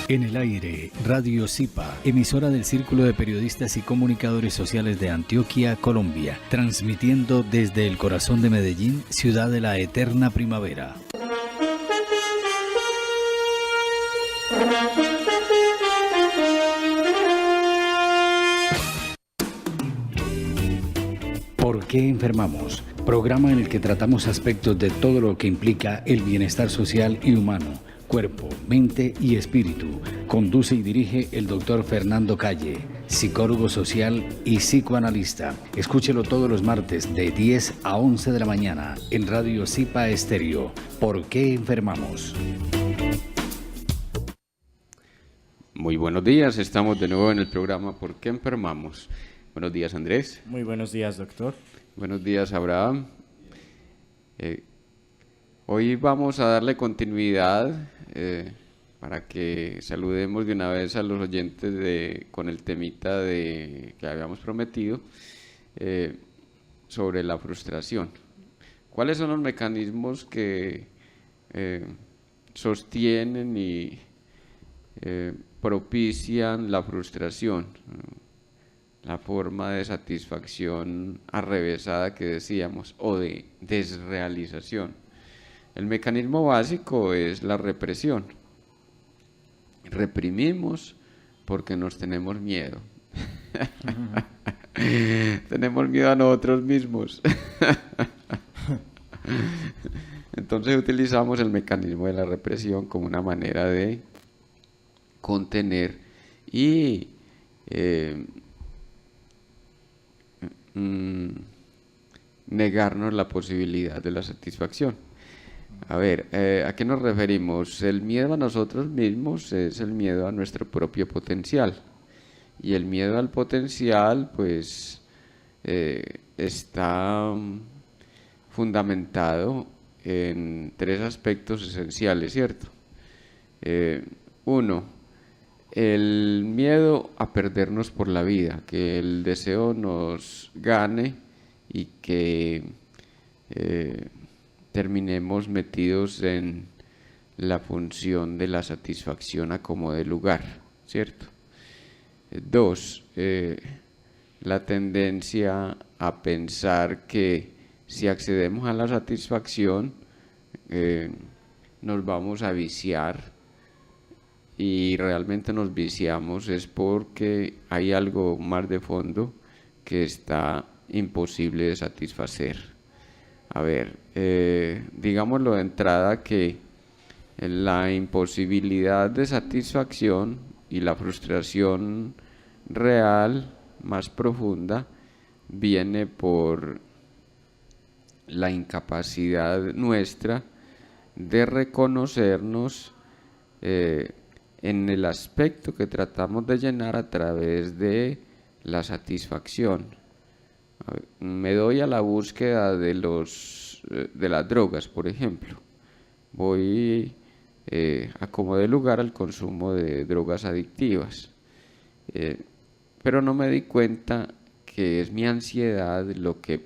En el aire, Radio Zipa, emisora del Círculo de Periodistas y Comunicadores Sociales de Antioquia, Colombia, transmitiendo desde el corazón de Medellín, ciudad de la eterna primavera. ¿Por qué enfermamos? Programa en el que tratamos aspectos de todo lo que implica el bienestar social y humano. Cuerpo, mente y espíritu. Conduce y dirige el doctor Fernando Calle, psicólogo social y psicoanalista. Escúchelo todos los martes de 10 a 11 de la mañana en Radio Zipa Estéreo. ¿Por qué enfermamos? Muy buenos días, estamos de nuevo en el programa ¿Por qué enfermamos? Buenos días, Andrés. Muy buenos días, doctor. Buenos días, Abraham. Hoy vamos a darle continuidad para que saludemos de una vez a los oyentes con el temita que habíamos prometido sobre la frustración. ¿Cuáles son los mecanismos que sostienen y propician la frustración? La forma de satisfacción arrevesada que decíamos o de desrealización. El mecanismo básico es la represión. Reprimimos porque nos tenemos miedo. Tenemos miedo a nosotros mismos. Entonces utilizamos el mecanismo de la represión como una manera de contener y negarnos la posibilidad de la satisfacción. A ver, ¿a qué nos referimos? El miedo a nosotros mismos es el miedo a nuestro propio potencial. Y el miedo al potencial, pues, está fundamentado en tres aspectos esenciales, ¿cierto? Uno, el miedo a perdernos por la vida, que el deseo nos gane y que terminemos metidos en la función de la satisfacción a como de lugar, ¿cierto? Dos, la tendencia a pensar que si accedemos a la satisfacción nos vamos a viciar, y realmente nos viciamos es porque hay algo más de fondo que está imposible de satisfacer. A ver, digámoslo de entrada que la imposibilidad de satisfacción y la frustración real más profunda viene por la incapacidad nuestra de reconocernos en el aspecto que tratamos de llenar a través de la satisfacción. Me doy a la búsqueda de las drogas, por ejemplo. Voy a como de lugar al consumo de drogas adictivas. Pero no me di cuenta que es mi ansiedad lo que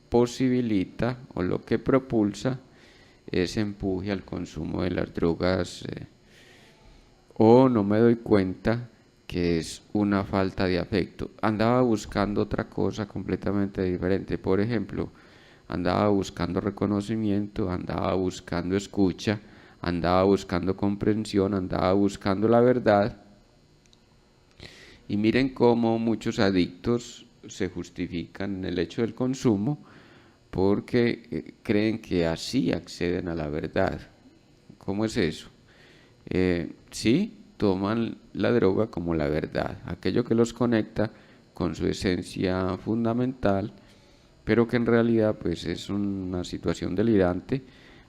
posibilita o lo que propulsa ese empuje al consumo de las drogas. O no me doy cuenta que es una falta de afecto. Andaba buscando otra cosa completamente diferente. Por ejemplo, andaba buscando reconocimiento, andaba buscando escucha, andaba buscando comprensión, andaba buscando la verdad. Y miren cómo muchos adictos se justifican en el hecho del consumo porque creen que así acceden a la verdad. ¿Cómo es eso? Sí, toman la droga como la verdad, aquello que los conecta con su esencia fundamental, pero que en realidad pues es una situación delirante,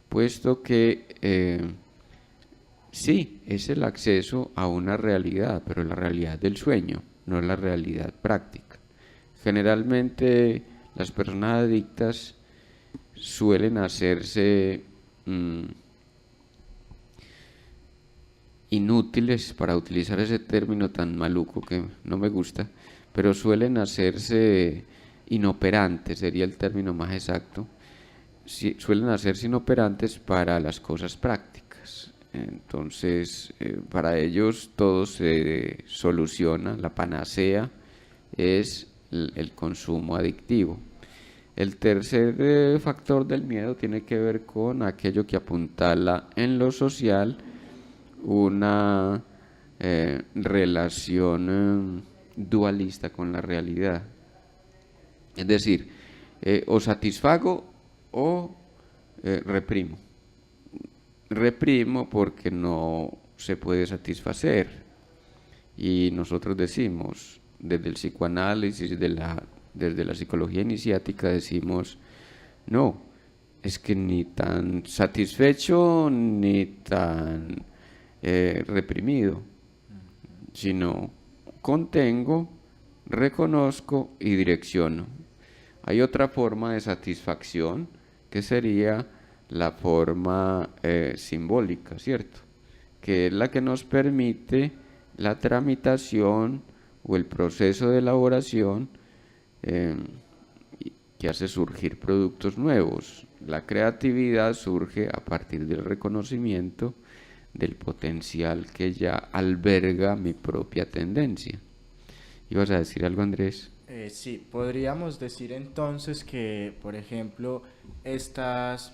puesto que sí, es el acceso a una realidad, pero la realidad del sueño, no la realidad práctica. Generalmente las personas adictas suelen hacerse inútiles, para utilizar ese término tan maluco que no me gusta, pero suelen hacerse inoperantes, sería el término más exacto, suelen hacerse inoperantes para las cosas prácticas. Entonces, para ellos todo se soluciona, la panacea es el consumo adictivo. El tercer factor del miedo tiene que ver con aquello que apuntala en lo social una relación dualista con la realidad. Es decir, o satisfago o reprimo. Reprimo porque no se puede satisfacer. Y nosotros decimos, desde el psicoanálisis, desde la psicología iniciática, decimos, no, es que ni tan satisfecho ni tan reprimido, sino contengo, reconozco y direcciono. Hay otra forma de satisfacción que sería la forma simbólica, ¿cierto? Que es la que nos permite la tramitación o el proceso de elaboración que hace surgir productos nuevos. La creatividad surge a partir del reconocimiento del potencial que ya alberga mi propia tendencia. ¿Ibas a decir algo, Andrés? Sí, podríamos decir entonces que, por ejemplo, estas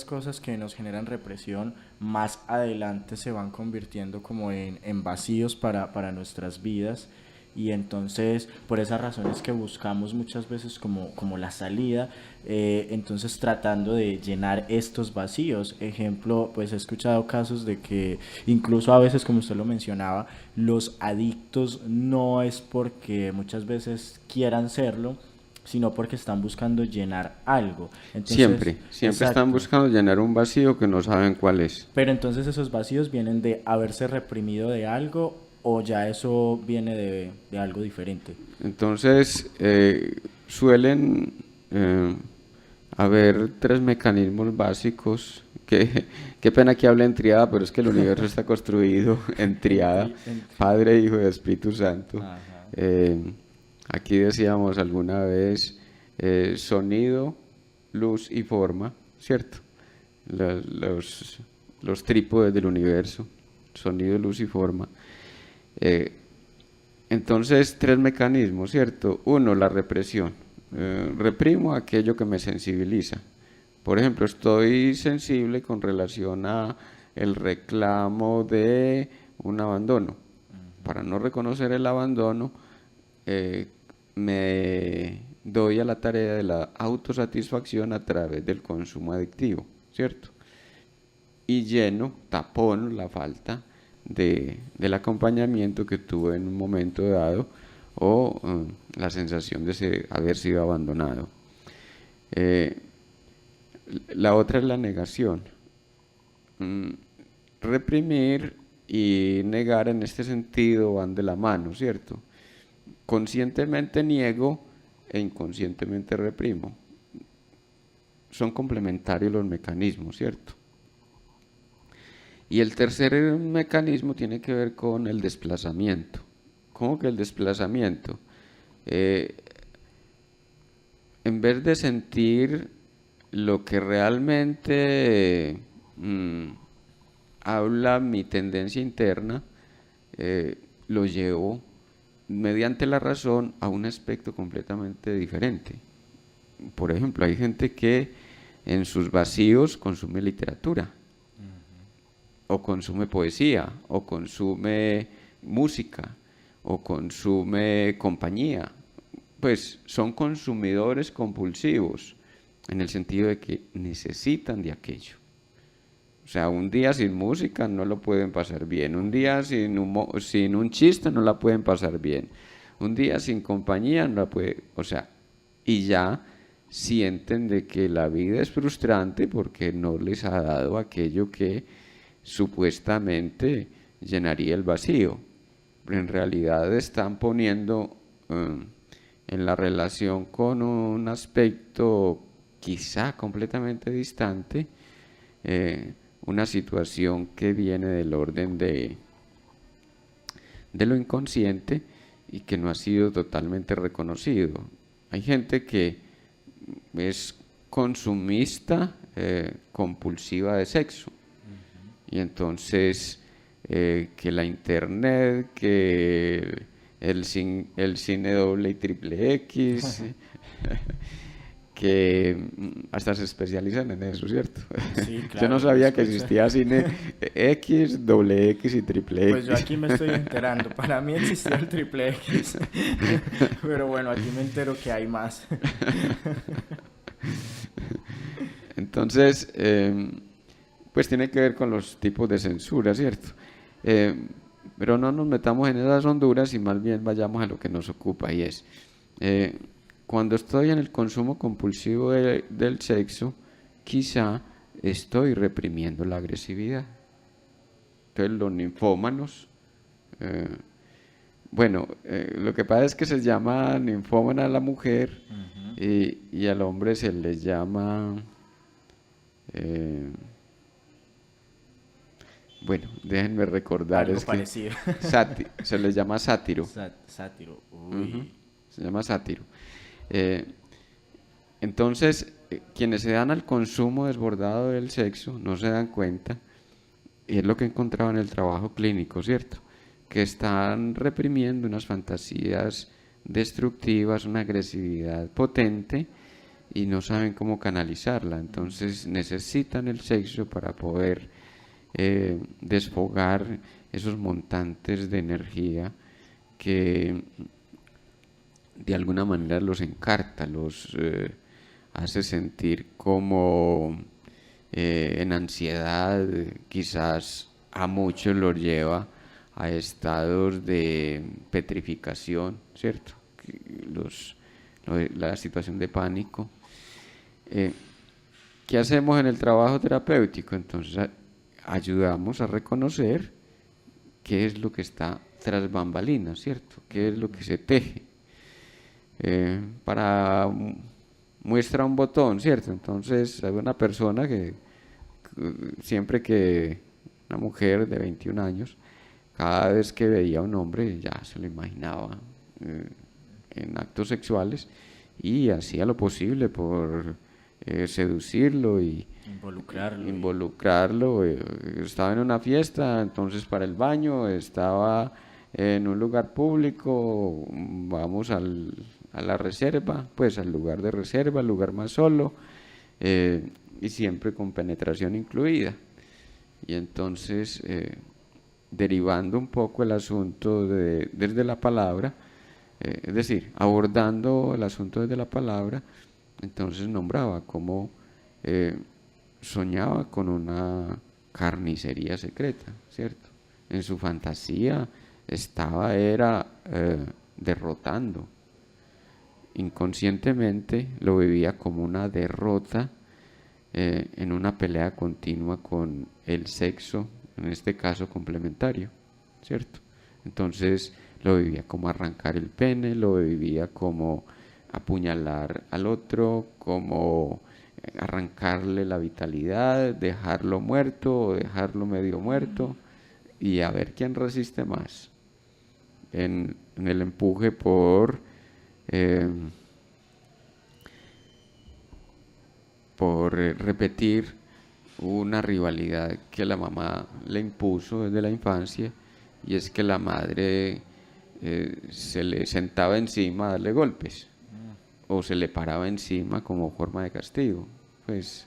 cosas que nos generan represión más adelante se van convirtiendo como en vacíos para nuestras vidas, y entonces por esa razón es que buscamos muchas veces como la salida, entonces tratando de llenar estos vacíos. Ejemplo, pues he escuchado casos de que incluso a veces, como usted lo mencionaba, los adictos no es porque muchas veces quieran serlo, sino porque están buscando llenar algo. Entonces, siempre exacto, están buscando llenar un vacío que no saben cuál es. pero entonces esos vacíos vienen de haberse reprimido de algo, o ya eso viene de algo diferente. Entonces, suelen haber tres mecanismos básicos. Qué pena que hable en triada, pero es que el universo está construido en triada: Padre, Hijo y Espíritu Santo. Aquí decíamos alguna vez sonido, luz y forma, ¿cierto? Los trípodes del universo: sonido, luz y forma. Entonces, tres mecanismos, ¿cierto? Uno, la represión. Reprimo aquello que me sensibiliza. Por ejemplo, estoy sensible con relación a el reclamo de un abandono. Para no reconocer el abandono, me doy a la tarea de la autosatisfacción a través del consumo adictivo, ¿cierto? Y tapono la falta del acompañamiento que tuve en un momento dado, o la sensación de haber sido abandonado. La otra es la negación. Reprimir y negar en este sentido van de la mano, ¿cierto? Conscientemente niego e inconscientemente reprimo. Son complementarios los mecanismos, ¿cierto? Y el tercer mecanismo tiene que ver con el desplazamiento. ¿Cómo que el desplazamiento? En vez de sentir lo que realmente habla mi tendencia interna, lo llevo mediante la razón a un aspecto completamente diferente. Por ejemplo, hay gente que en sus vacíos consume literatura, o consume poesía, o consume música, o consume compañía. Pues son consumidores compulsivos, en el sentido de que necesitan de aquello. O sea, un día sin música no lo pueden pasar bien, un día sin un chiste no la pueden pasar bien, un día sin compañía no la puede, o sea, y ya sienten de que la vida es frustrante porque no les ha dado aquello que supuestamente llenaría el vacío. Pero en realidad están poniendo en la relación con un aspecto quizá completamente distante, una situación que viene del orden de lo inconsciente y que no ha sido totalmente reconocido. hay gente que es consumista compulsiva de sexo. Y entonces que la internet, que el cine doble y triple X, que hasta se especializan en eso, ¿cierto? Sí, Yo claro, no sabía que existía cine X, doble X y triple X. Pues yo aquí me estoy enterando. Para mí existía el triple X. Pero bueno, aquí me entero que hay más. Entonces, pues tiene que ver con los tipos de censura, ¿cierto? Pero no nos metamos en esas honduras y más bien vayamos a lo que nos ocupa, y es, cuando estoy en el consumo compulsivo del sexo, quizá estoy reprimiendo la agresividad. Entonces los ninfómanos, lo que pasa es que se llama ninfómana a la mujer y al hombre se les llama... déjenme recordar, Algo es parecido. que se les llama sátiro. Sátiro. Uy. Se llama sátiro. Entonces, quienes se dan al consumo desbordado del sexo no se dan cuenta, y es lo que encontraba en el trabajo clínico, ¿cierto? Que están reprimiendo unas fantasías destructivas, una agresividad potente, y no saben cómo canalizarla. Entonces necesitan el sexo para poder desfogar esos montantes de energía que de alguna manera los encarta, los hace sentir como en ansiedad, quizás a muchos los lleva a estados de petrificación, ¿cierto? La situación de pánico. ¿Qué hacemos en el trabajo terapéutico? Entonces ayudamos a reconocer qué es lo que está tras bambalinas, ¿cierto? ¿Qué es lo que se teje? Muestra un botón, ¿cierto? Entonces hay una persona que siempre que una mujer de 21 años, cada vez que veía a un hombre ya se lo imaginaba en actos sexuales y hacía lo posible por seducirlo y involucrarlo. Estaba en una fiesta, entonces para el baño, estaba en un lugar público, vamos a la reserva, pues al lugar de reserva, al lugar más solo, y siempre con penetración incluida. Y entonces, derivando un poco el asunto desde la palabra, es decir, abordando el asunto desde la palabra, entonces nombraba cómo soñaba con una carnicería secreta, ¿cierto? En su fantasía era derrotando. Inconscientemente lo vivía como una derrota en una pelea continua con el sexo, en este caso complementario, ¿cierto? Entonces lo vivía como arrancar el pene, lo vivía como apuñalar al otro, como arrancarle la vitalidad, dejarlo muerto o dejarlo medio muerto, y a ver quién resiste más en el empuje por repetir una rivalidad que la mamá le impuso desde la infancia, y es que la madre se le sentaba encima a darle golpes o se le paraba encima como forma de castigo, pues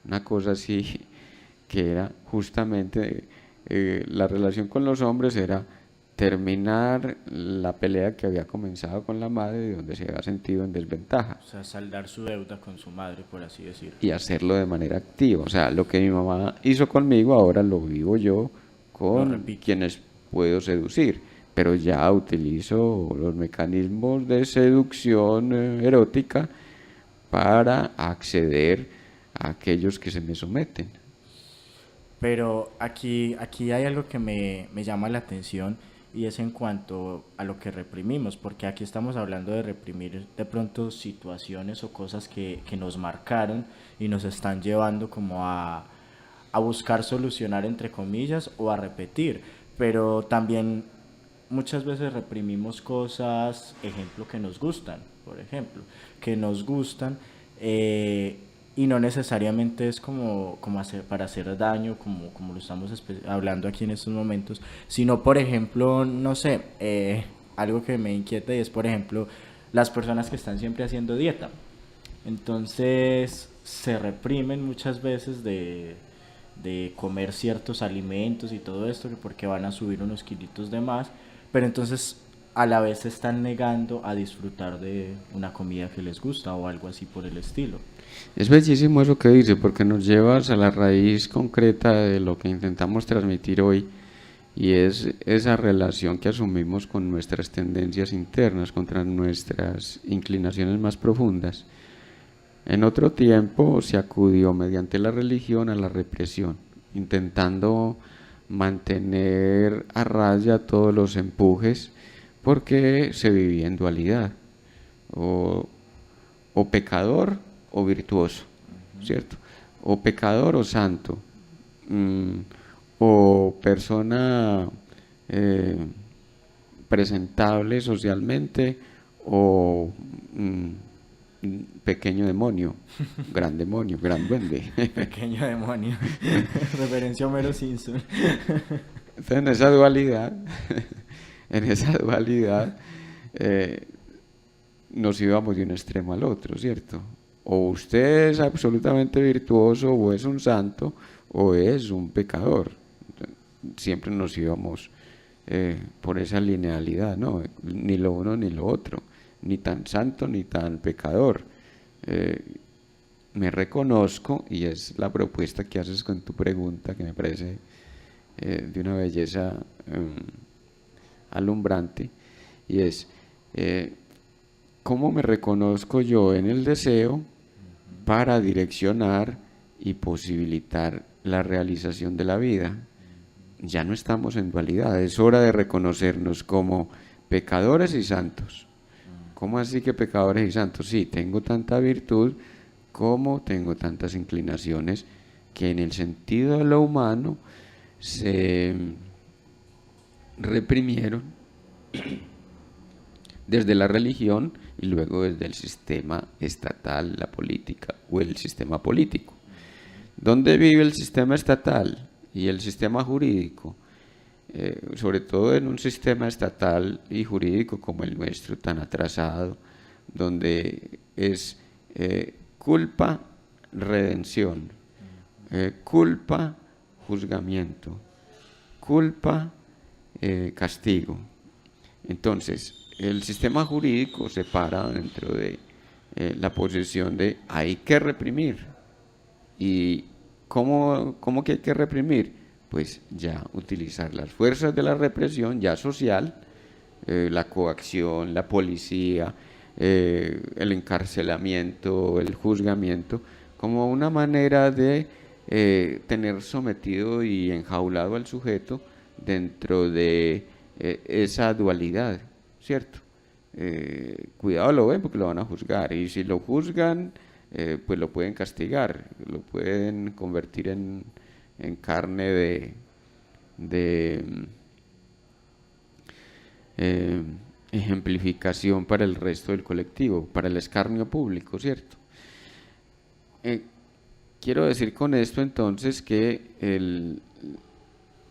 una cosa así, que era justamente la relación con los hombres era terminar la pelea que había comenzado con la madre, de donde se había sentido en desventaja. O sea, saldar su deuda con su madre, por así decirlo. Y hacerlo de manera activa. O sea, lo que mi mamá hizo conmigo, ahora lo vivo yo con quienes puedo seducir. Pero ya utilizo los mecanismos de seducción erótica para acceder a aquellos que se me someten. Pero aquí hay algo que me llama la atención, y es en cuanto a lo que reprimimos, porque aquí estamos hablando de reprimir de pronto situaciones o cosas que nos marcaron y nos están llevando como a buscar solucionar, entre comillas, o a repetir. Pero también muchas veces reprimimos cosas, ejemplo, que nos gustan, por ejemplo, que nos gustan, y no necesariamente es como para hacer daño, como lo estamos hablando aquí en estos momentos, sino, por ejemplo, no sé, algo que me inquieta y es, por ejemplo, las personas que están siempre haciendo dieta. Entonces se reprimen muchas veces de comer ciertos alimentos y todo esto, que porque van a subir unos kilitos de más, pero entonces a la vez se están negando a disfrutar de una comida que les gusta o algo así por el estilo. Es bellísimo eso que dice, porque nos llevas a la raíz concreta de lo que intentamos transmitir hoy, y es esa relación que asumimos con nuestras tendencias internas, contra nuestras inclinaciones más profundas. En otro tiempo se acudió mediante la religión a la represión, intentando mantener a raya todos los empujes, porque se vivía en dualidad, o, o pecador o virtuoso, ¿cierto? O pecador o santo, o persona presentable socialmente, o pequeño demonio, gran duende. Pequeño demonio. Referencia a Homero Simpson. Entonces, en esa dualidad, nos íbamos de un extremo al otro, ¿cierto? O usted es absolutamente virtuoso, o es un santo, o es un pecador. Siempre nos íbamos por esa linealidad, ¿no? Ni lo uno ni lo otro, ni tan santo ni tan pecador. Me reconozco, y es la propuesta que haces con tu pregunta, que me parece de una belleza alumbrante, y es ¿cómo me reconozco yo en el deseo para direccionar y posibilitar la realización de la vida? Ya no estamos en dualidad, es hora de reconocernos como pecadores y santos. ¿Cómo así que pecadores y santos? Sí, tengo tanta virtud como tengo tantas inclinaciones que en el sentido de lo humano se reprimieron desde la religión y luego desde el sistema estatal, la política o el sistema político. ¿Dónde vive el sistema estatal y el sistema jurídico? Sobre todo en un sistema estatal y jurídico como el nuestro, tan atrasado, donde es culpa, redención, culpa, juzgamiento, culpa, castigo. Entonces, el sistema jurídico se para dentro de la posición de hay que reprimir. ¿Y cómo que hay que reprimir? Pues ya utilizar las fuerzas de la represión ya social, la coacción, la policía, el encarcelamiento, el juzgamiento, como una manera de tener sometido y enjaulado al sujeto dentro de esa dualidad, ¿cierto? Cuidado, lo ven porque lo van a juzgar, y si lo juzgan, pues lo pueden castigar, lo pueden convertir en carne de ejemplificación para el resto del colectivo, para el escarnio público, ¿cierto? Quiero decir con esto entonces que el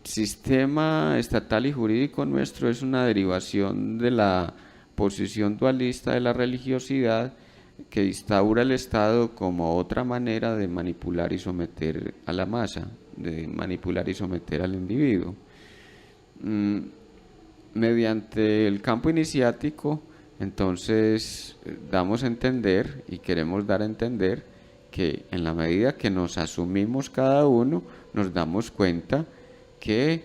sistema estatal y jurídico nuestro es una derivación de la posición dualista de la religiosidad, que instaura el Estado como otra manera de manipular y someter a la masa, de manipular y someter al individuo. Mediante el campo iniciático, entonces, damos a entender y queremos dar a entender que en la medida que nos asumimos cada uno, nos damos cuenta que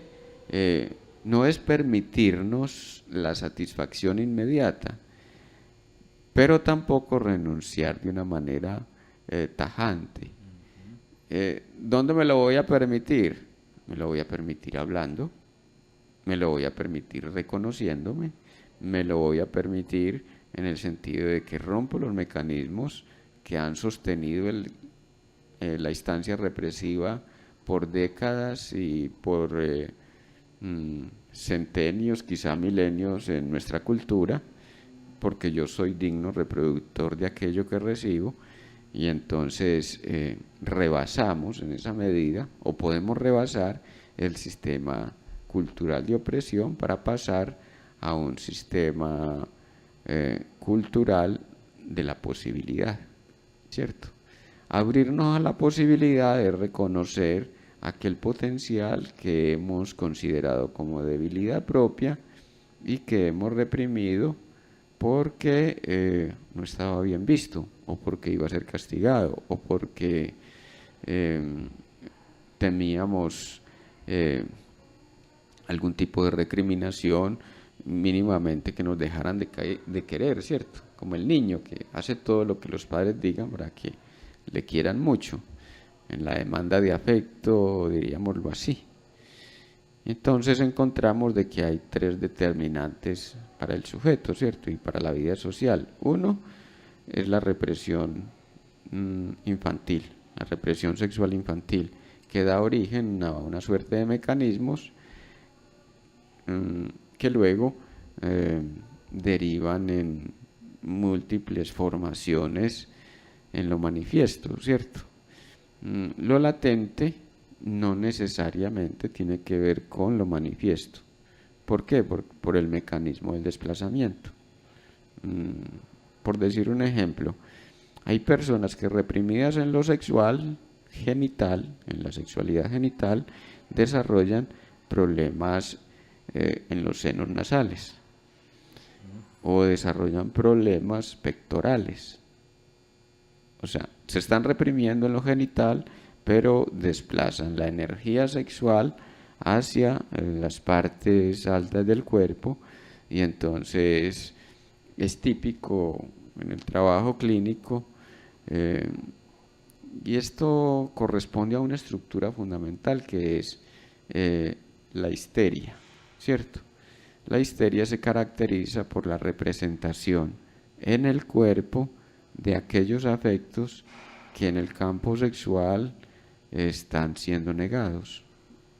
no es permitirnos la satisfacción inmediata, pero tampoco renunciar de una manera tajante. ¿Dónde me lo voy a permitir? Me lo voy a permitir hablando, me lo voy a permitir reconociéndome, me lo voy a permitir en el sentido de que rompo los mecanismos que han sostenido la instancia represiva por décadas y por centenios, quizá milenios en nuestra cultura, porque yo soy digno reproductor de aquello que recibo, y entonces rebasamos en esa medida, o podemos rebasar el sistema cultural de opresión para pasar a un sistema cultural de la posibilidad, ¿cierto? Abrirnos a la posibilidad de reconocer aquel potencial que hemos considerado como debilidad propia y que hemos reprimido porque no estaba bien visto, o porque iba a ser castigado, o porque temíamos algún tipo de recriminación, mínimamente que nos dejaran de querer, ¿cierto? Como el niño que hace todo lo que los padres digan para que le quieran mucho, en la demanda de afecto, diríamoslo así. Entonces encontramos de que hay tres determinantes para el sujeto, ¿cierto? Y para la vida social. Uno es la represión infantil, la represión sexual infantil, que da origen a una suerte de mecanismos que luego derivan en múltiples formaciones en lo manifiesto, ¿cierto? Lo latente no necesariamente tiene que ver con lo manifiesto. ¿Por qué? Por el mecanismo del desplazamiento. Por decir un ejemplo, hay personas que reprimidas en lo sexual genital, en la sexualidad genital, desarrollan problemas en los senos nasales o desarrollan problemas pectorales. O sea, se están reprimiendo en lo genital, pero desplazan la energía sexual hacia las partes altas del cuerpo, y entonces es típico en el trabajo clínico, y esto corresponde a una estructura fundamental que es la histeria, ¿cierto? La histeria se caracteriza por la representación en el cuerpo de aquellos afectos que en el campo sexual están siendo negados.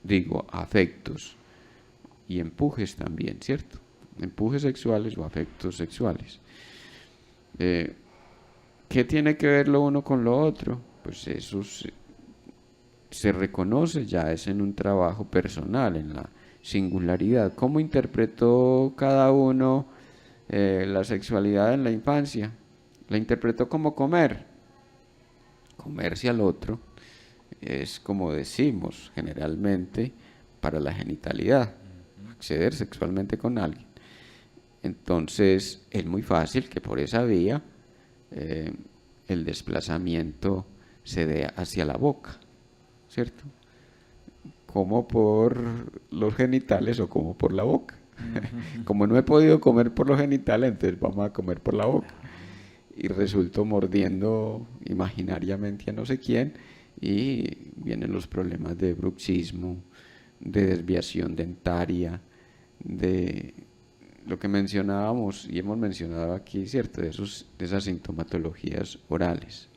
Digo, afectos y empujes también, ¿cierto? Empujes sexuales o afectos sexuales. ¿Qué tiene que ver lo uno con lo otro? Pues eso se reconoce ya, es en un trabajo personal, en la singularidad. ¿Cómo interpretó cada uno la sexualidad en la infancia? La interpretó como comer. Comerse al otro es, como decimos generalmente, para la genitalidad, acceder sexualmente con alguien. Entonces es muy fácil que por esa vía el desplazamiento se dé hacia la boca, ¿cierto? Como por los genitales o como por la boca. Como no he podido comer por los genitales, entonces vamos a comer por la boca. Y resulto mordiendo imaginariamente a no sé quién, y vienen los problemas de bruxismo, de desviación dentaria, de lo que mencionábamos y hemos mencionado aquí, ¿cierto? De esas sintomatologías orales.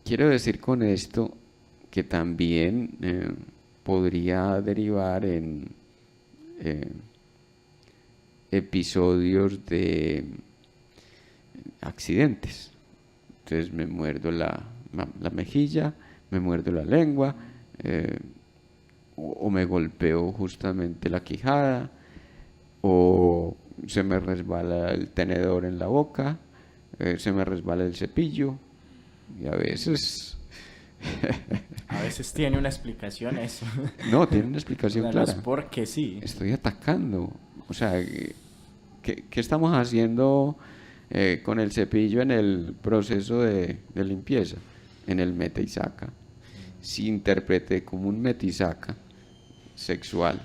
Quiero decir con esto que también podría derivar en episodios de accidentes. Entonces me muerdo la mejilla, me muerdo la lengua, o me golpeo justamente la quijada, o se me resbala el tenedor en la boca, se me resbala el cepillo, y a veces A veces tiene una explicación eso. no, tiene una explicación clara. Es porque sí. Estoy atacando. O sea, ¿qué estamos haciendo con el cepillo en el proceso de limpieza? En el mete y saca. Si interpreté como un mete y saca sexual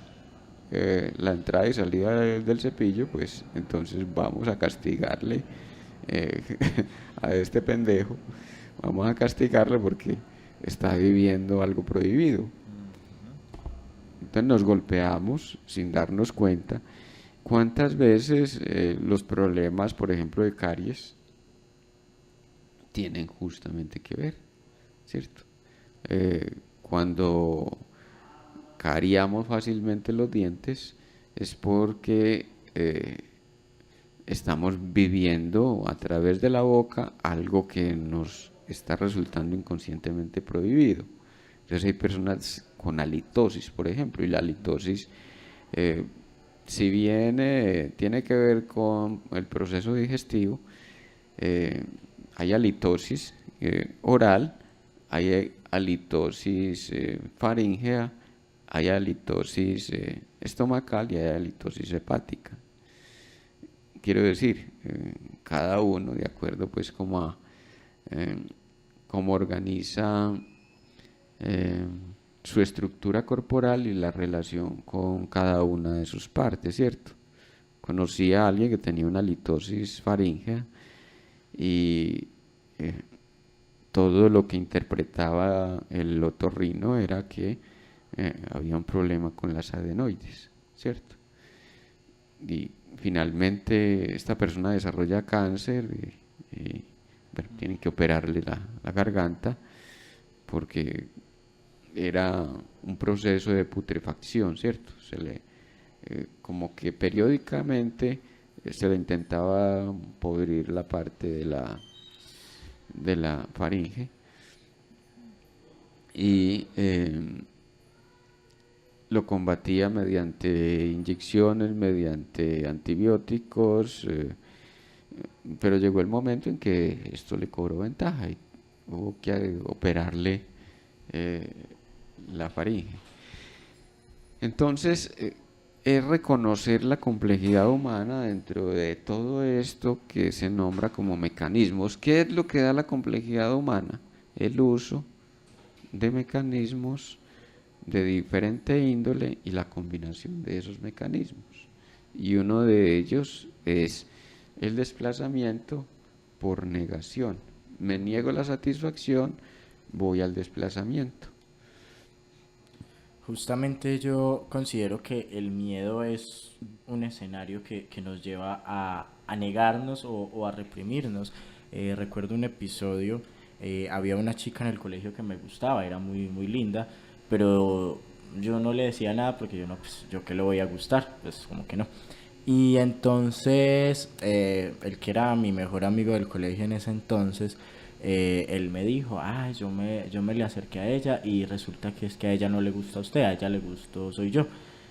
la entrada y salida del cepillo, pues entonces vamos a castigarle a este pendejo. Vamos a castigarle porque está viviendo algo prohibido. Entonces nos golpeamos sin darnos cuenta. ¿Cuántas veces los problemas, por ejemplo, de caries tienen justamente que ver, ¿cierto? Cuando cariamos fácilmente los dientes es porque estamos viviendo a través de la boca algo que nos está resultando inconscientemente prohibido. Entonces hay personas con halitosis, por ejemplo, y la halitosis, si bien tiene que ver con el proceso digestivo, hay halitosis oral, hay halitosis faríngea, hay halitosis estomacal y hay halitosis hepática. Quiero decir, cada uno de acuerdo pues como organiza su estructura corporal y la relación con cada una de sus partes, ¿cierto? Conocí a alguien que tenía una halitosis faríngea y todo lo que interpretaba el otorrino era que había un problema con las adenoides, ¿cierto? Y finalmente esta persona desarrolla cáncer y bueno, tienen que operarle la garganta porque era un proceso de putrefacción, ¿cierto? Como que periódicamente se le intentaba podrir la parte de la faringe y lo combatía mediante inyecciones, mediante antibióticos, pero llegó el momento en que esto le cobró ventaja y hubo que operarle la faringe. Entonces, es reconocer la complejidad humana dentro de todo esto que se nombra como mecanismos. ¿Qué es lo que da la complejidad humana? El uso de mecanismos de diferente índole y la combinación de esos mecanismos. Y uno de ellos es el desplazamiento por negación. Me niego la satisfacción, voy al desplazamiento. Justamente yo considero que el miedo es un escenario que nos lleva a negarnos o a reprimirnos. Recuerdo un episodio, había una chica en el colegio que me gustaba, era muy, muy linda, pero yo no le decía nada porque yo qué le voy a gustar, pues como que no. Y entonces, el que era mi mejor amigo del colegio en ese entonces, él me dijo, yo me le acerqué a ella y resulta que es que a ella no le gusta a usted, a ella le gustó soy yo.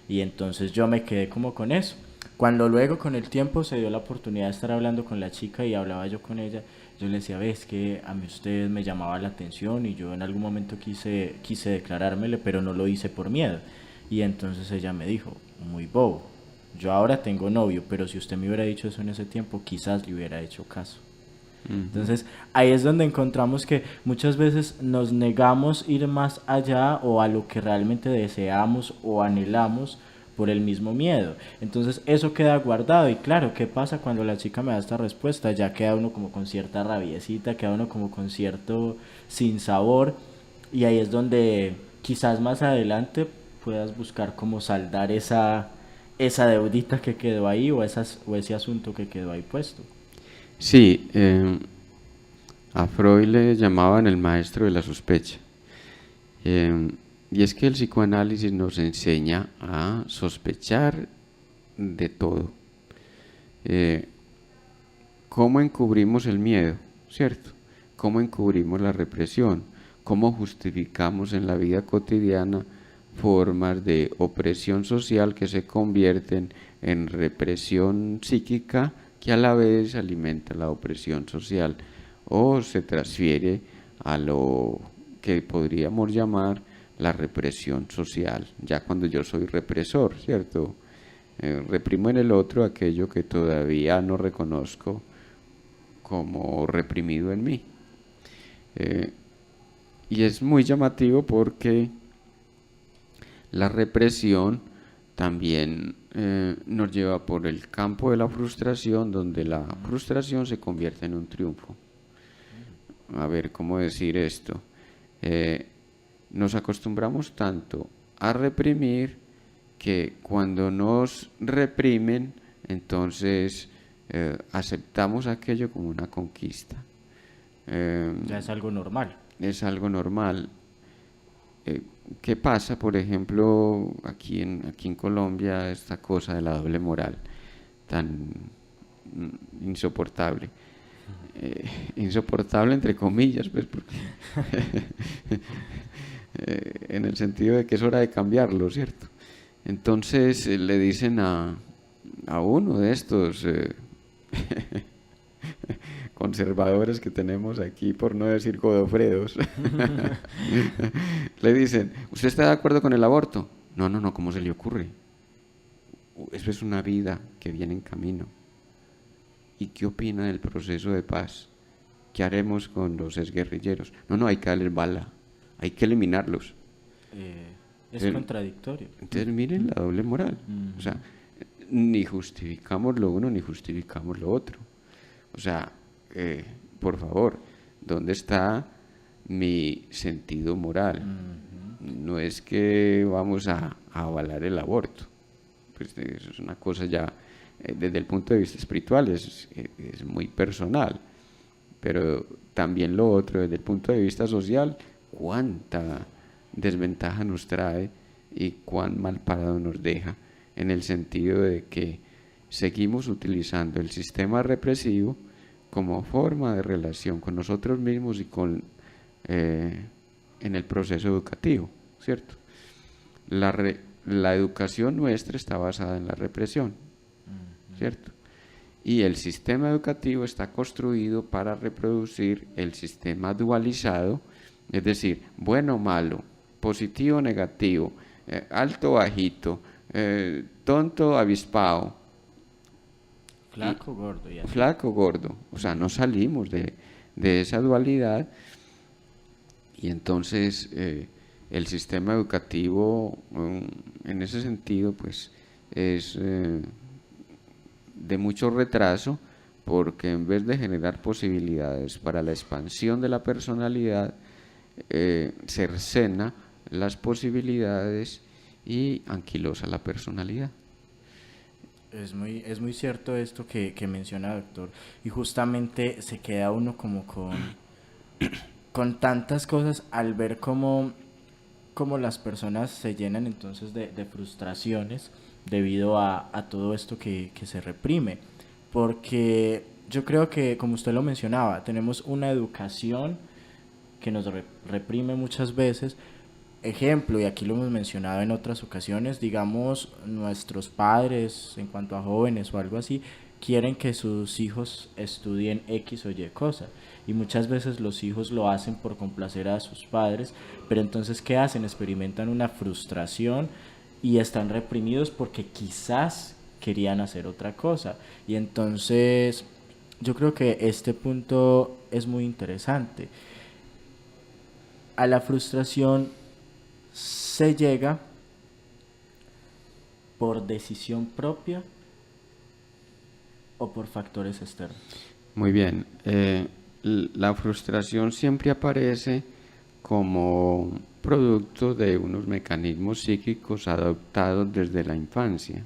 Y entonces yo me quedé como con eso. Cuando luego con el tiempo se dio la oportunidad de estar hablando con la chica y hablaba yo con ella, yo le decía, ves que a mí usted me llamaba la atención y yo en algún momento quise declarármele, pero no lo hice por miedo. Y entonces ella me dijo, muy bobo, yo ahora tengo novio, pero si usted me hubiera dicho eso en ese tiempo, quizás le hubiera hecho caso. Entonces ahí es donde encontramos que muchas veces nos negamos ir más allá o a lo que realmente deseamos o anhelamos por el mismo miedo. Entonces eso queda guardado y claro, ¿qué pasa cuando la chica me da esta respuesta? Ya queda uno como con cierta rabiecita, queda uno como con cierto sinsabor y ahí es donde quizás más adelante puedas buscar cómo saldar esa deudita que quedó ahí o ese asunto que quedó ahí puesto. Sí, a Freud le llamaban el maestro de la sospecha. Y es que el psicoanálisis nos enseña a sospechar de todo. ¿Cómo encubrimos el miedo? ¿Cierto? ¿Cómo encubrimos la represión? ¿Cómo justificamos en la vida cotidiana formas de opresión social que se convierten en represión psíquica que a la vez alimenta la opresión social o se transfiere a lo que podríamos llamar la represión social, ya cuando yo soy represor, ¿cierto? Reprimo en el otro aquello que todavía no reconozco como reprimido en mí. Y es muy llamativo porque la represión también nos lleva por el campo de la frustración, donde la frustración se convierte en un triunfo. A ver, ¿cómo decir esto? Nos acostumbramos tanto a reprimir que cuando nos reprimen, entonces aceptamos aquello como una conquista. Ya es algo normal. Es algo normal. ¿qué pasa, por ejemplo, aquí en Colombia, esta cosa de la doble moral tan insoportable? Insoportable entre comillas, pues, porque en el sentido de que es hora de cambiarlo, ¿cierto? Entonces le dicen a uno de estos conservadores que tenemos aquí, por no decir Godofredos, le dicen, ¿usted está de acuerdo con el aborto? No, ¿cómo se le ocurre? Eso es una vida que viene en camino. ¿Y qué opina del proceso de paz? ¿Qué haremos con los exguerrilleros? No, hay que darles bala, hay que eliminarlos. Es contradictorio. Entonces miren la doble moral. O sea, ni justificamos lo uno ni justificamos lo otro. O sea, por favor, ¿dónde está mi sentido moral? No es que vamos a avalar el aborto. Pues eso es una cosa ya, desde el punto de vista espiritual, es muy personal. Pero también lo otro, desde el punto de vista social, cuánta desventaja nos trae y cuán mal parado nos deja, en el sentido de que seguimos utilizando el sistema represivo como forma de relación con nosotros mismos y en el proceso educativo, ¿cierto? La educación nuestra está basada en la represión, ¿cierto? Y el sistema educativo está construido para reproducir el sistema dualizado, es decir, bueno o malo, positivo o negativo, alto o bajito, tonto o avispado, flaco, gordo. Flaco, gordo. O sea, no salimos de esa dualidad, y entonces el sistema educativo en ese sentido pues es de mucho retraso, porque en vez de generar posibilidades para la expansión de la personalidad, cercena las posibilidades y anquilosa la personalidad. Es muy cierto esto que menciona, doctor, y justamente se queda uno como con tantas cosas al ver cómo las personas se llenan entonces de frustraciones debido a todo esto que se reprime, porque yo creo que, como usted lo mencionaba, tenemos una educación que nos reprime muchas veces. Ejemplo, y aquí lo hemos mencionado en otras ocasiones, digamos, nuestros padres, en cuanto a jóvenes o algo así, quieren que sus hijos estudien X o Y cosa, y muchas veces los hijos lo hacen por complacer a sus padres, pero entonces ¿qué hacen? Experimentan una frustración y están reprimidos porque quizás querían hacer otra cosa. Y entonces yo creo que este punto es muy interesante. A la frustración se llega por decisión propia o por factores externos. Muy bien. La frustración siempre aparece como producto de unos mecanismos psíquicos adoptados desde la infancia,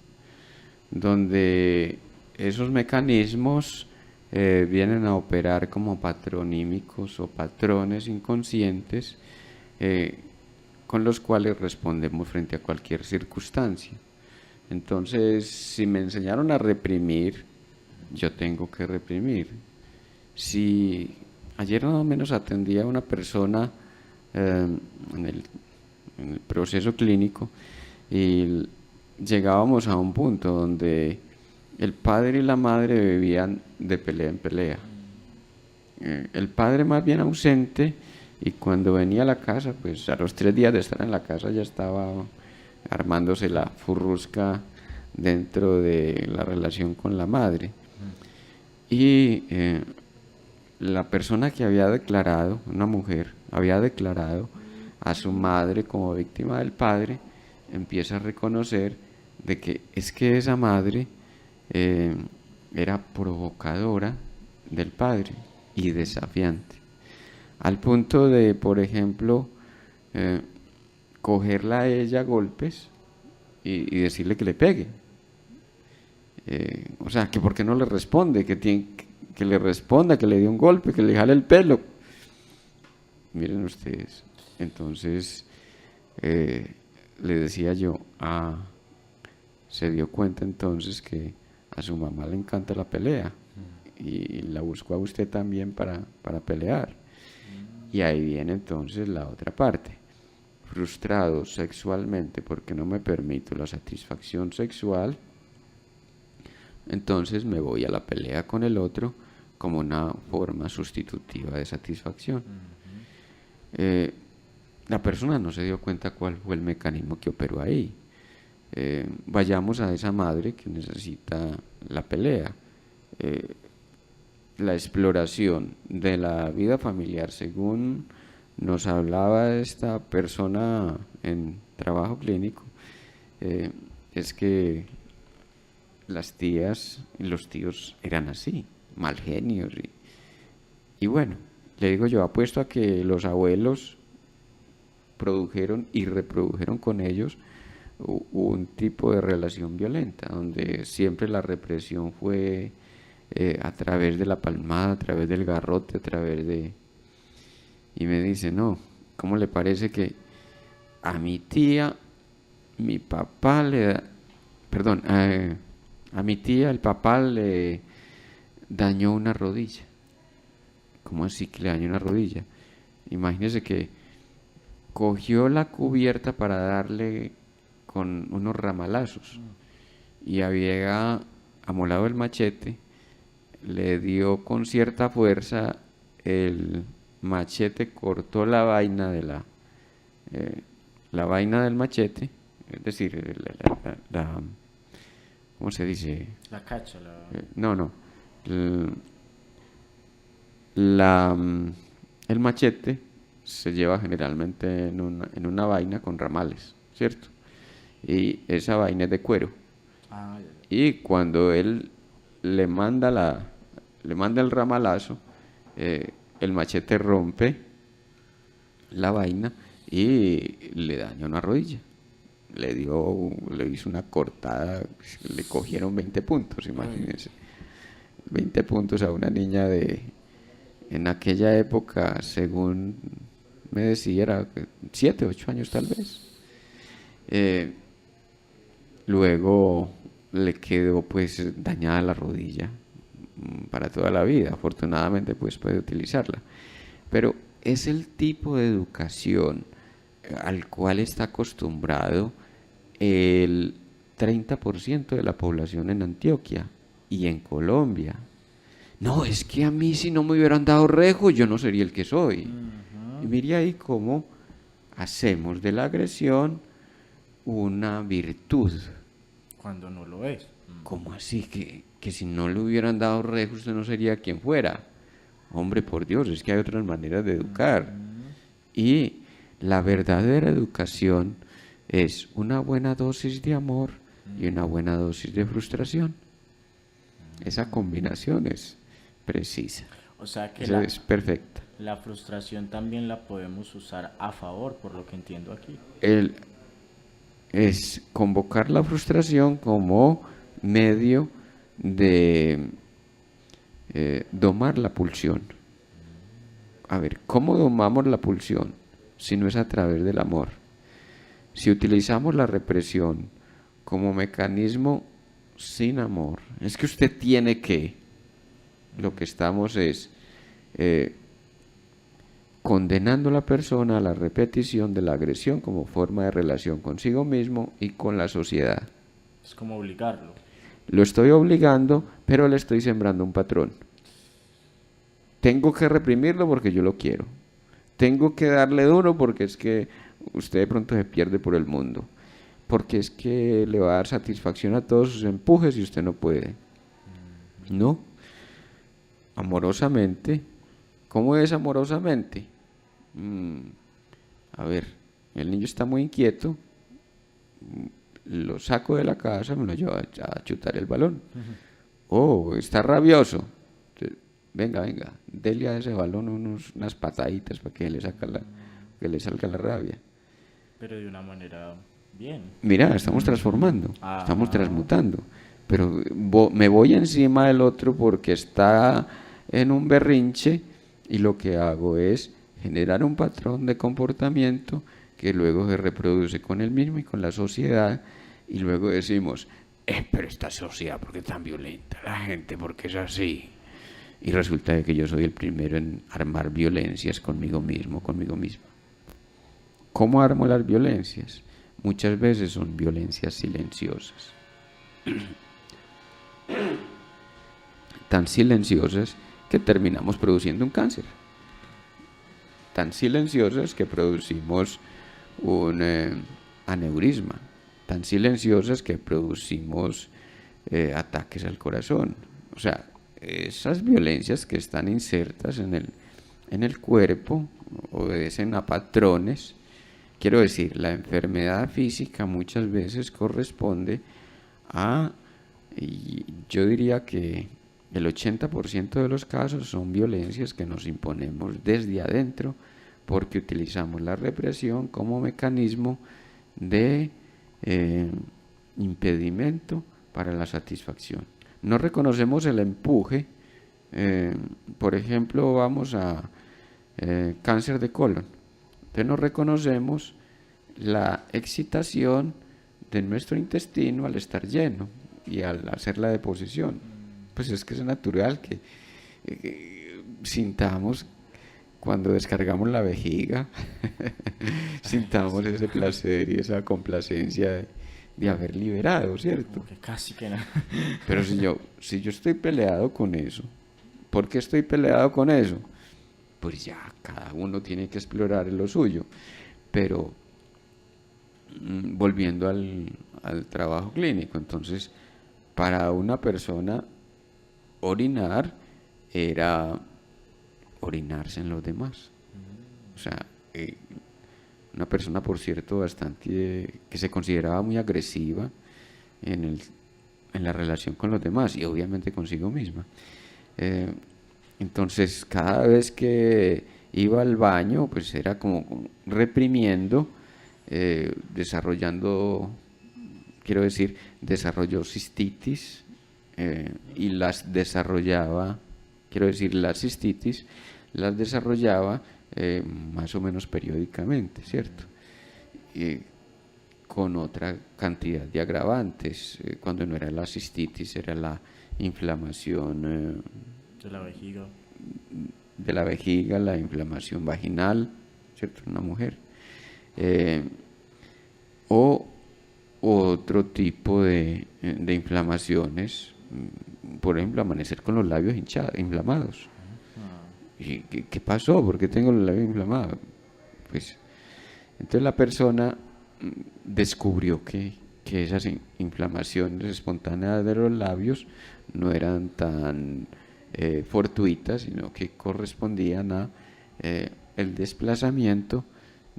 donde esos mecanismos vienen a operar como patronímicos o patrones inconscientes con los cuales respondemos frente a cualquier circunstancia. Entonces, si me enseñaron a reprimir, yo tengo que reprimir. Si ayer más o menos atendía a una persona en el proceso clínico, y llegábamos a un punto donde el padre y la madre vivían de pelea en pelea. El padre más bien ausente, y cuando venía a la casa, pues a los 3 días de estar en la casa ya estaba armándose la furrusca dentro de la relación con la madre. Y la persona que había declarado, una mujer, había declarado a su madre como víctima del padre, empieza a reconocer de que es que esa madre era provocadora del padre y desafiante, al punto de, por ejemplo, cogerla a ella a golpes y decirle que le pegue. O sea, que por qué no le responde, que le responda, que le dé un golpe, que le jale el pelo. Miren ustedes, entonces le decía yo, se dio cuenta entonces que a su mamá le encanta la pelea y la buscó a usted también para pelear. Y ahí viene entonces la otra parte. Frustrado sexualmente porque no me permito la satisfacción sexual, entonces me voy a la pelea con el otro como una forma sustitutiva de satisfacción. La persona no se dio cuenta cuál fue el mecanismo que operó ahí. Vayamos a esa madre que necesita la pelea. La exploración de la vida familiar, según nos hablaba esta persona en trabajo clínico, es que las tías y los tíos eran así, mal genios. Y bueno, le digo yo, apuesto a que los abuelos produjeron y reprodujeron con ellos un tipo de relación violenta, donde siempre la represión fue a través de la palmada, a través del garrote, a través de... Y me dice, no, ¿cómo le parece que a mi tía, mi papá le da... Perdón, a mi tía el papá le dañó una rodilla? ¿Cómo así que le dañó una rodilla? Imagínese que cogió la cubierta para darle con unos ramalazos y había amolado el machete, le dio con cierta fuerza, el machete cortó la vaina de la vaina del machete, es decir, ¿cómo se dice? La cacha, no, el machete se lleva generalmente en una vaina con ramales, ¿cierto? Y esa vaina es de cuero. Y cuando él le manda el ramalazo, el machete rompe la vaina y le daña una rodilla. Le hizo una cortada, le cogieron 20 puntos, imagínense. 20 puntos a una niña en aquella época, según me decía, era 7, 8 años tal vez. Luego le quedó pues dañada la rodilla para toda la vida. Afortunadamente pues puede utilizarla. Pero es el tipo de educación al cual está acostumbrado el 30% de la población en Antioquia y en Colombia. No, es que a mí si no me hubieran dado rejo, yo no sería el que soy. Y mire ahí cómo hacemos de la agresión una virtud. Cuando no lo es. ¿Cómo así? Que si no le hubieran dado rejo, usted no sería quien fuera. Hombre, por Dios, es que hay otras maneras de educar. Y la verdadera educación es una buena dosis de amor y una buena dosis de frustración. Esa combinación es precisa. O sea que es perfecta. La frustración también la podemos usar a favor, por lo que entiendo aquí. Es convocar la frustración como medio de domar la pulsión. A ver, ¿cómo domamos la pulsión? Si no es a través del amor. Si utilizamos la represión como mecanismo sin amor, es que usted tiene que, lo que estamos es condenando a la persona a la repetición de la agresión como forma de relación consigo mismo y con la sociedad. Es como obligarlo. Lo estoy obligando, pero le estoy sembrando un patrón. Tengo que reprimirlo porque yo lo quiero. Tengo que darle duro porque es que usted de pronto se pierde por el mundo. Porque es que le va a dar satisfacción a todos sus empujes y usted no puede. No. Amorosamente. ¿Cómo es amorosamente? A ver, el niño está muy inquieto, lo saco de la casa, me lo llevo a chutar el balón. Oh, está rabioso. Venga, dele a ese balón unas pataditas para que le salga la rabia. Pero de una manera bien. Mira, estamos transformando, estamos transmutando. Pero me voy encima del otro porque está en un berrinche y lo que hago es generar un patrón de comportamiento que luego se reproduce con él mismo y con la sociedad, y luego decimos, pero esta sociedad, ¿por qué es tan violenta? La gente, ¿por qué es así? Y resulta que yo soy el primero en armar violencias conmigo mismo, conmigo misma. ¿Cómo armo las violencias? Muchas veces son violencias silenciosas. Tan silenciosas que terminamos produciendo un cáncer. Tan silenciosas que producimos un aneurisma. Tan silenciosas que producimos ataques al corazón. O sea, esas violencias que están insertas en el cuerpo obedecen a patrones. Quiero decir, la enfermedad física muchas veces corresponde a, y yo diría que el 80% de los casos son violencias que nos imponemos desde adentro porque utilizamos la represión como mecanismo de impedimento para la satisfacción. No reconocemos el empuje, por ejemplo, vamos a cáncer de colon. Entonces no reconocemos la excitación de nuestro intestino al estar lleno y al hacer la deposición. Pues es que es natural que sintamos cuando descargamos la vejiga, sintamos ese placer y esa complacencia de haber liberado, ¿cierto? Como que casi que no. Pero si yo estoy peleado con eso, ¿por qué estoy peleado con eso? Pues ya cada uno tiene que explorar lo suyo. Pero volviendo al trabajo clínico, entonces para una persona orinar era orinarse en los demás. O sea, una persona, por cierto, bastante que se consideraba muy agresiva en la relación con los demás y obviamente consigo misma. Entonces, cada vez que iba al baño, pues era como reprimiendo, desarrollando, quiero decir, desarrolló cistitis y las desarrollaba, quiero decir, las cistitis las desarrollaba más o menos periódicamente, ¿cierto? Con otra cantidad de agravantes. Cuando no era la cistitis, era la inflamación de la vejiga, la inflamación vaginal, ¿cierto? Una mujer. O otro tipo de inflamaciones, por ejemplo, amanecer con los labios inflamados. ¿Y qué pasó? ¿Por qué tengo los labios inflamados? Pues, entonces la persona descubrió que esas inflamaciones espontáneas de los labios no eran tan fortuitas, sino que correspondían a el desplazamiento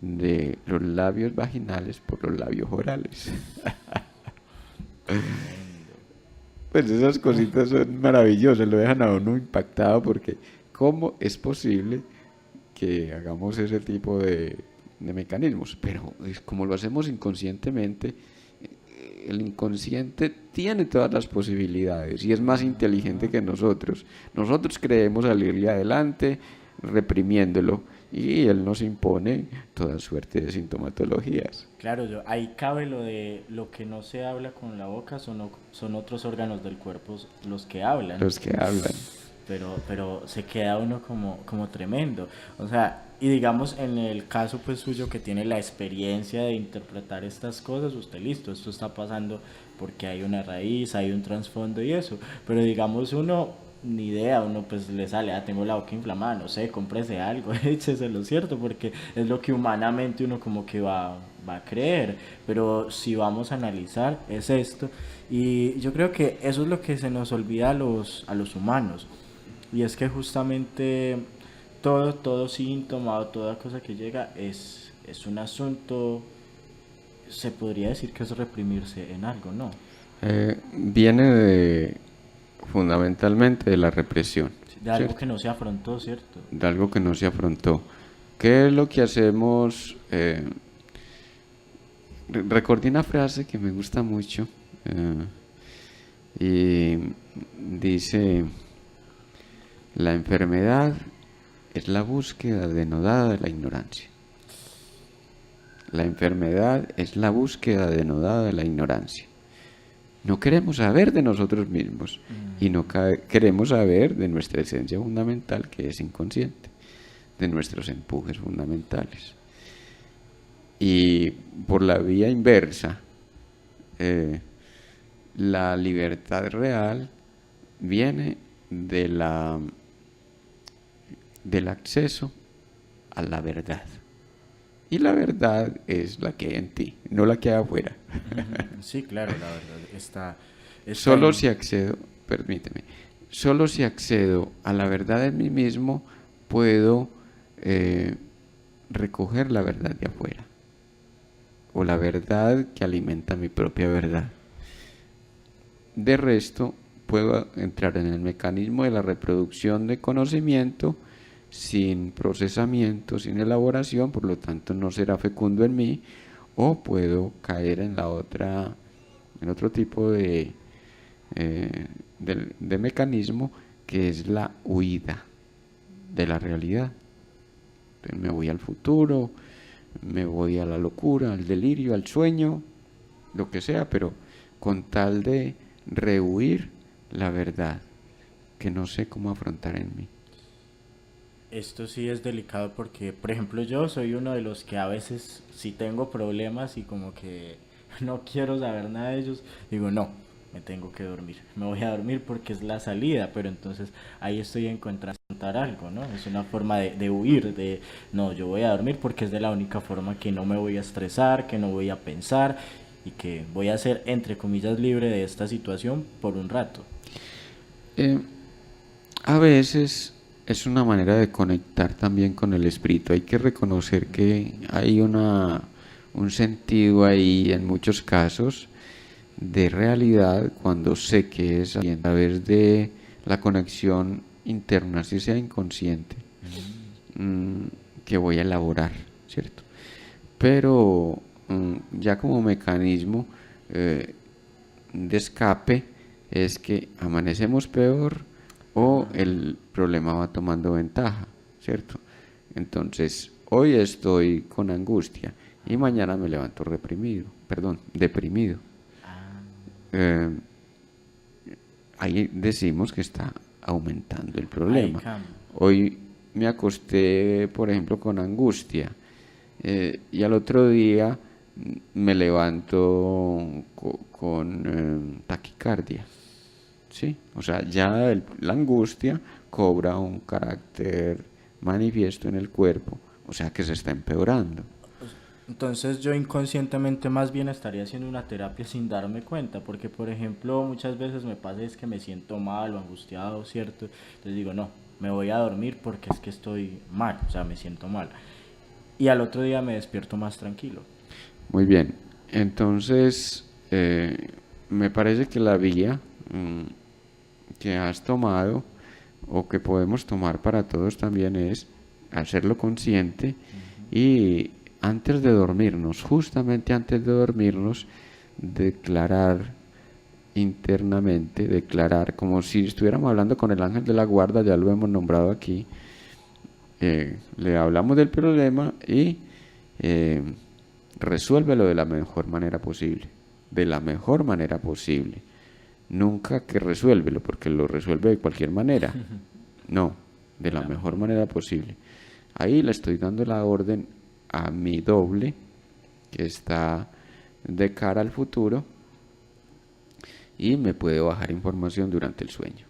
de los labios vaginales por los labios orales. Pues esas cositas son maravillosas, lo dejan a uno impactado porque ¿cómo es posible que hagamos ese tipo de mecanismos? Pero como lo hacemos inconscientemente, el inconsciente tiene todas las posibilidades y es más inteligente que nosotros. Nosotros creemos salirle adelante reprimiéndolo y él nos impone toda suerte de sintomatologías. Claro, ahí cabe lo de lo que no se habla con la boca, son otros órganos del cuerpo los que hablan. Los que hablan. Pero se queda uno como tremendo. O sea, y digamos en el caso pues suyo que tiene la experiencia de interpretar estas cosas, usted listo, esto está pasando porque hay una raíz, hay un trasfondo y eso. Pero digamos uno, ni idea, uno pues le sale, tengo la boca inflamada, no sé, cómprese algo, écheselo, ¿cierto? Porque es lo que humanamente uno como que va a creer. Pero si vamos a analizar, es esto. Y yo creo que eso es lo que se nos olvida a los humanos. Y es que justamente todo síntoma o toda cosa que llega es un asunto, se podría decir que es reprimirse en algo, ¿no? Viene fundamentalmente de la represión. De algo, ¿cierto?, que no se afrontó, ¿cierto? De algo que no se afrontó. ¿Qué es lo que hacemos? Recordé una frase que me gusta mucho y dice: la enfermedad es la búsqueda denodada de la ignorancia. la enfermedad es la búsqueda denodada de la ignorancia. No queremos saber de nosotros mismos y no queremos saber de nuestra esencia fundamental, que es inconsciente, de nuestros empujes fundamentales. Y por la vía inversa, la libertad real viene del acceso a la verdad. Y la verdad es la que hay en ti, no la que hay afuera. Sí, claro, la verdad está Solo si accedo, permíteme, solo si accedo a la verdad en mí mismo, puedo recoger la verdad de afuera, o la verdad que alimenta mi propia verdad. De resto, puedo entrar en el mecanismo de la reproducción de conocimiento sin procesamiento, sin elaboración, por lo tanto no será fecundo en mí, o puedo caer en otro tipo de mecanismo, que es la huida de la realidad. Entonces me voy al futuro, me voy a la locura, al delirio, al sueño, lo que sea, pero con tal de rehuir la verdad que no sé cómo afrontar en mí. Esto sí es delicado porque, por ejemplo, yo soy uno de los que a veces si tengo problemas y como que no quiero saber nada de ellos, digo no, me tengo que dormir, me voy a dormir porque es la salida, pero entonces ahí estoy encontrando algo, ¿no? Es una forma de huir, de no, yo voy a dormir porque es de la única forma que no me voy a estresar, que no voy a pensar y que voy a ser, entre comillas, libre de esta situación por un rato. A veces es una manera de conectar también con el espíritu. Hay que reconocer que hay un sentido ahí en muchos casos de realidad cuando sé que es a través de la conexión interna, si sea inconsciente, que voy a elaborar, ¿cierto? Pero ya como mecanismo de escape es que amanecemos peor o el problema va tomando ventaja, ¿cierto? Entonces, hoy estoy con angustia y mañana me levanto deprimido. Ahí decimos que está aumentando el problema. Hoy me acosté, por ejemplo, con angustia y al otro día me levanto con taquicardia. ¿Sí? O sea, ya la angustia cobra un carácter manifiesto en el cuerpo, o sea que se está empeorando. Entonces yo inconscientemente más bien estaría haciendo una terapia sin darme cuenta, porque por ejemplo muchas veces me pasa es que me siento mal o angustiado, ¿cierto? Entonces digo, no, me voy a dormir porque es que estoy mal, o sea, me siento mal. Y al otro día me despierto más tranquilo. Muy bien, entonces me parece que la vía que has tomado o que podemos tomar para todos también es hacerlo consciente y antes de dormirnos, justamente antes de dormirnos, declarar internamente, declarar como si estuviéramos hablando con el ángel de la guarda, ya lo hemos nombrado aquí, le hablamos del problema y resuélvelo de la mejor manera posible, de la mejor manera posible. Nunca que resuélvelo, porque lo resuelve de cualquier manera. No, de la mejor manera posible. Ahí le estoy dando la orden a mi doble, que está de cara al futuro, y me puede bajar información durante el sueño.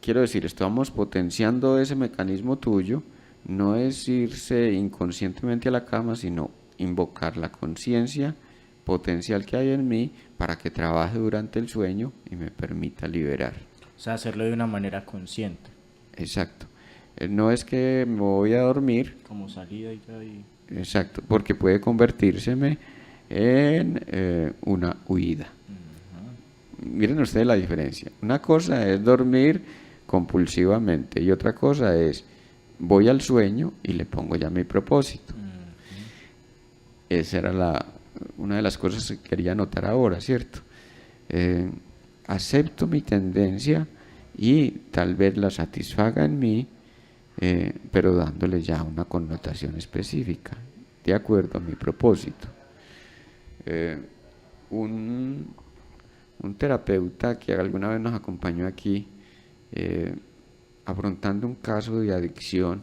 Quiero decir, estamos potenciando ese mecanismo tuyo, no es irse inconscientemente a la cama, sino invocar la conciencia potencial que hay en mí para que trabaje durante el sueño y me permita liberar. O sea, hacerlo de una manera consciente. Exacto. No es que me voy a dormir. Como salida y ya. Exacto, porque puede convertírseme en una huida. Miren ustedes la diferencia. Una cosa es dormir compulsivamente y otra cosa es voy al sueño y le pongo ya mi propósito. Esa era una de las cosas que quería anotar ahora, ¿cierto? Acepto mi tendencia y tal vez la satisfaga en mí, pero dándole ya una connotación específica. de acuerdo a mi propósito. Un terapeuta que alguna vez nos acompañó aquí, afrontando un caso de adicción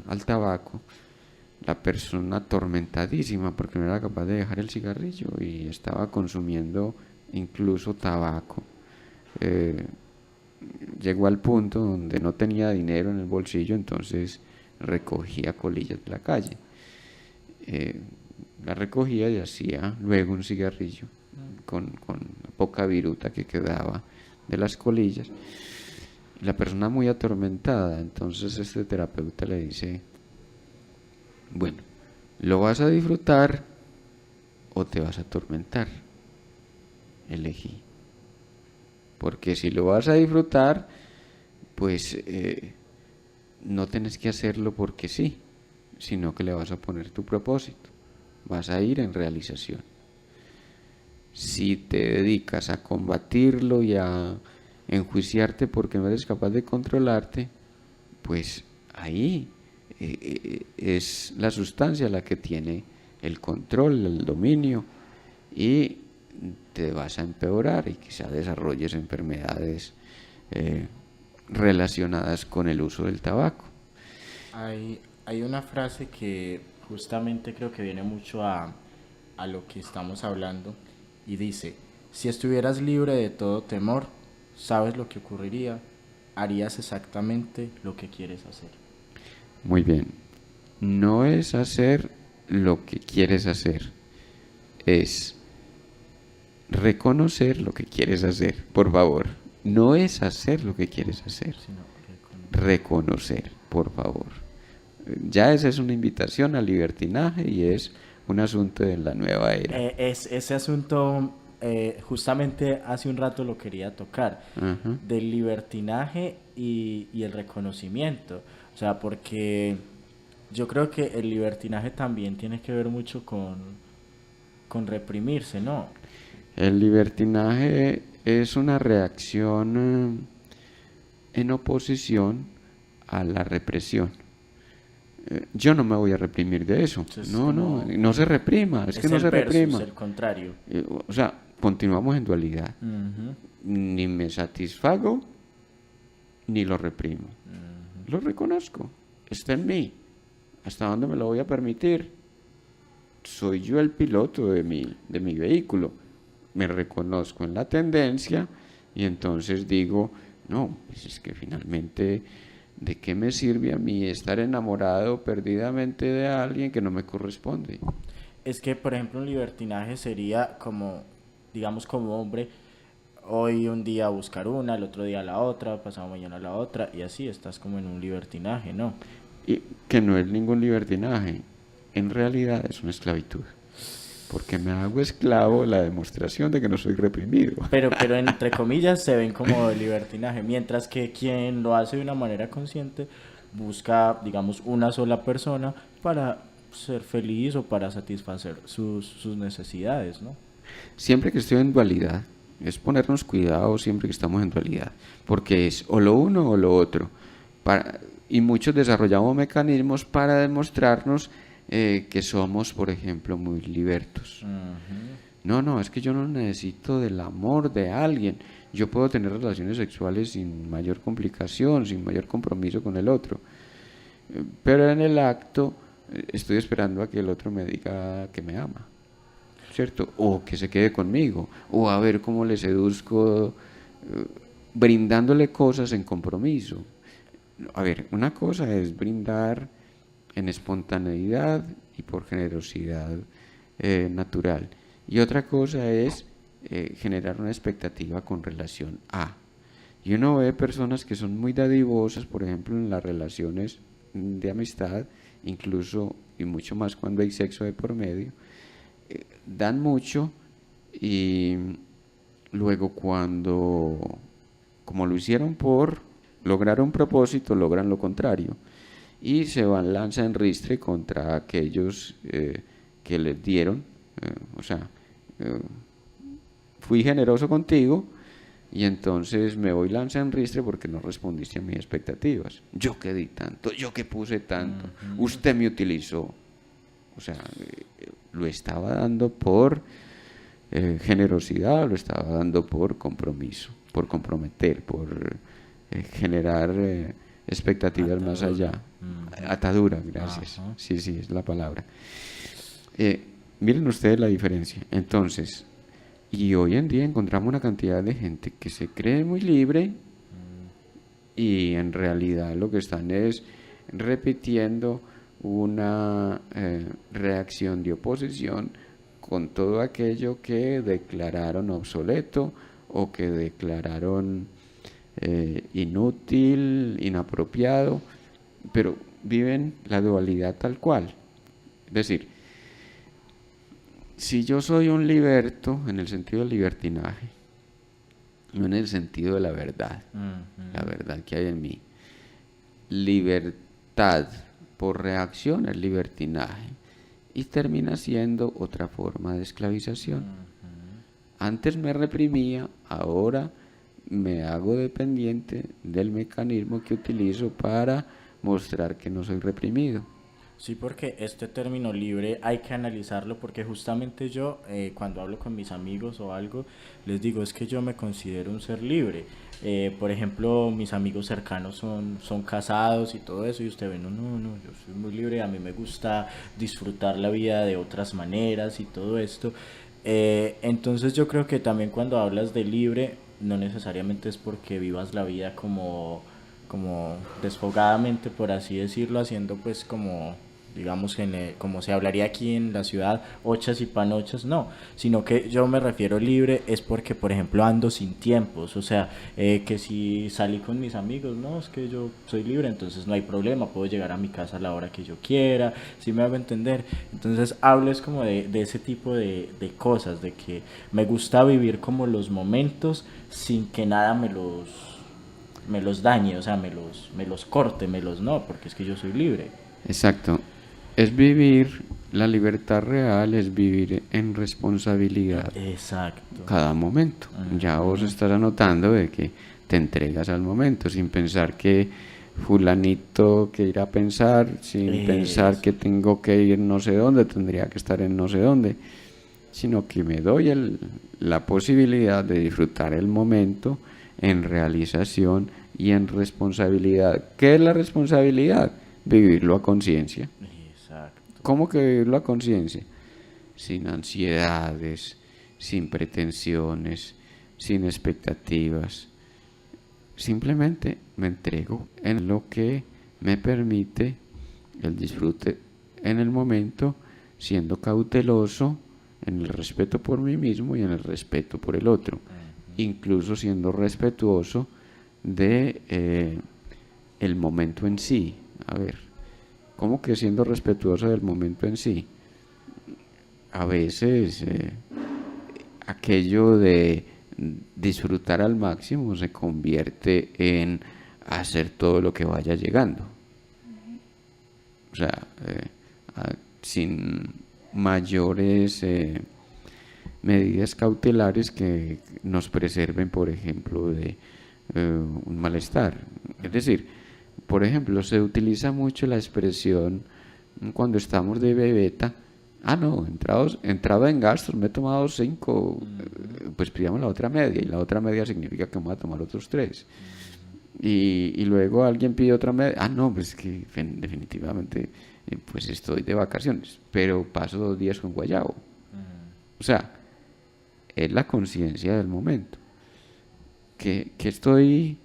al tabaco, la persona atormentadísima porque no era capaz de dejar el cigarrillo y estaba consumiendo incluso tabaco, llegó al punto donde no tenía dinero en el bolsillo, entonces recogía colillas de la calle, la recogía y hacía luego un cigarrillo con la poca viruta que quedaba de las colillas. Y la persona muy atormentada, entonces este terapeuta le dice: bueno, ¿lo vas a disfrutar o te vas a atormentar? Elegí. Porque si lo vas a disfrutar, pues no tienes que hacerlo porque sí, sino que le vas a poner tu propósito, vas a ir en realización. Si te dedicas a combatirlo y a enjuiciarte porque no eres capaz de controlarte, pues ahí es la sustancia la que tiene el control, el dominio, y te vas a empeorar y quizá desarrolles enfermedades relacionadas con el uso del tabaco. Hay una frase que justamente creo que viene mucho a lo que estamos hablando y dice: si estuvieras libre de todo temor, sabes lo que ocurriría, harías exactamente lo que quieres hacer. Muy bien, no es hacer lo que quieres hacer, es reconocer lo que quieres hacer, por favor. No es hacer lo que quieres hacer, Sino reconocer, por favor. Ya esa es una invitación al libertinaje y es un asunto de la nueva era. Ese asunto justamente hace un rato lo quería tocar, del libertinaje y el reconocimiento. O sea, porque yo creo que el libertinaje también tiene que ver mucho con reprimirse, ¿no? El libertinaje es una reacción en oposición a la represión. Yo no me voy a reprimir de eso. Entonces, No se reprima, es que no se reprima. Es el contrario. O sea, continuamos en dualidad. Ni me satisfago, ni lo reprimo. Lo reconozco, está en mí. ¿Hasta dónde me lo voy a permitir? Soy yo el piloto de mi vehículo. Me reconozco en la tendencia y entonces digo, no, pues es que finalmente, ¿de qué me sirve a mí estar enamorado perdidamente de alguien que no me corresponde? Es que, por ejemplo, un libertinaje sería como, digamos, como hombre, hoy un día buscar una, el otro día la otra, pasado mañana la otra, y así estás como en un libertinaje, ¿no? Y que no es ningún libertinaje, en realidad es una esclavitud. Porque me hago esclavo de la demostración de que no soy reprimido. Pero entre comillas se ven como libertinaje, mientras que quien lo hace de una manera consciente busca, digamos, una sola persona para ser feliz o para satisfacer sus necesidades, ¿no? Siempre que estoy en dualidad, es ponernos cuidado siempre que estamos en dualidad, porque es o lo uno o lo otro. Y muchos desarrollamos mecanismos para demostrarnos que somos, por ejemplo, muy libertos. No, es que yo no necesito del amor de alguien. Yo puedo tener relaciones sexuales sin mayor complicación, sin mayor compromiso con el otro. Pero en el acto estoy esperando a que el otro me diga que me ama, ¿cierto? O que se quede conmigo, o a ver cómo le seduzco, brindándole cosas en compromiso. A ver, una cosa es brindar en espontaneidad y por generosidad natural, y otra cosa es generar una expectativa con relación a. Y uno ve personas que son muy dadivosas, por ejemplo, en las relaciones de amistad, incluso y mucho más cuando hay sexo de por medio, dan mucho y luego cuando, como lo hicieron por lograr un propósito, logran lo contrario y se van lanza en ristre contra aquellos que les dieron, fui generoso contigo y entonces me voy lanza en ristre porque no respondiste a mis expectativas. Yo que di tanto, yo que puse tanto, usted me utilizó. O sea, lo estaba dando por generosidad, lo estaba dando por compromiso, por comprometer, por generar expectativas más allá. Atadura, gracias. Ajá. Sí, sí, es la palabra. Miren ustedes la diferencia. Entonces, y hoy en día encontramos una cantidad de gente que se cree muy libre y en realidad lo que están es repitiendo una reacción de oposición con todo aquello que declararon obsoleto o que declararon inútil, inapropiado, pero viven la dualidad tal cual. Es decir, si yo soy un liberto en el sentido del libertinaje, no en el sentido de la verdad que hay en mí, libertad por reacción al libertinaje y termina siendo otra forma de esclavización. Antes me reprimía, ahora me hago dependiente del mecanismo que utilizo para mostrar que no soy reprimido. Sí, porque este término libre hay que analizarlo porque justamente yo cuando hablo con mis amigos o algo les digo es que yo me considero un ser libre. Por ejemplo, mis amigos cercanos son casados y todo eso y usted ve, no, yo soy muy libre, a mí me gusta disfrutar la vida de otras maneras y todo esto. Entonces yo creo que también cuando hablas de libre no necesariamente es porque vivas la vida como desfogadamente, por así decirlo, haciendo pues como digamos como se hablaría aquí en la ciudad, ochas y panochas, no, sino que yo me refiero libre es porque por ejemplo ando sin tiempos, o sea, que si salí con mis amigos, no, es que yo soy libre, entonces no hay problema, puedo llegar a mi casa a la hora que yo quiera, si me hago entender. Entonces hablo es como de ese tipo de cosas, de que me gusta vivir como los momentos sin que nada me los dañe, o sea, me los corte, no, porque es que yo soy libre. Exacto. Es vivir, la libertad real es vivir en responsabilidad. Exacto. Cada momento. Ya vos estás anotando de que te entregas al momento sin pensar que fulanito que irá a pensar, sin pensar que tengo que ir no sé dónde, tendría que estar en no sé dónde, sino que me doy la posibilidad de disfrutar el momento en realización y en responsabilidad. ¿Qué es la responsabilidad? Vivirlo a conciencia. Exacto. ¿Cómo que vivirlo a conciencia? Sin ansiedades, sin pretensiones, sin expectativas. Simplemente me entrego en lo que me permite el disfrute en el momento, siendo cauteloso en el respeto por mí mismo y en el respeto por el otro, incluso siendo respetuoso de el momento en sí. A ver, ¿cómo que siendo respetuoso del momento en sí? A veces aquello de disfrutar al máximo se convierte en hacer todo lo que vaya llegando. O sea, sin mayores medidas cautelares que nos preserven, por ejemplo, de un malestar. Es decir, por ejemplo, se utiliza mucho la expresión cuando estamos de bebeta, no, entrado en gastos, me he tomado 5, pues pidamos la otra media, y la otra media significa que vamos a tomar otros 3. Y luego alguien pide otra media, no, pues que definitivamente pues estoy de vacaciones, pero paso 2 días con guayabo. O sea, es la conciencia del momento. Que estoy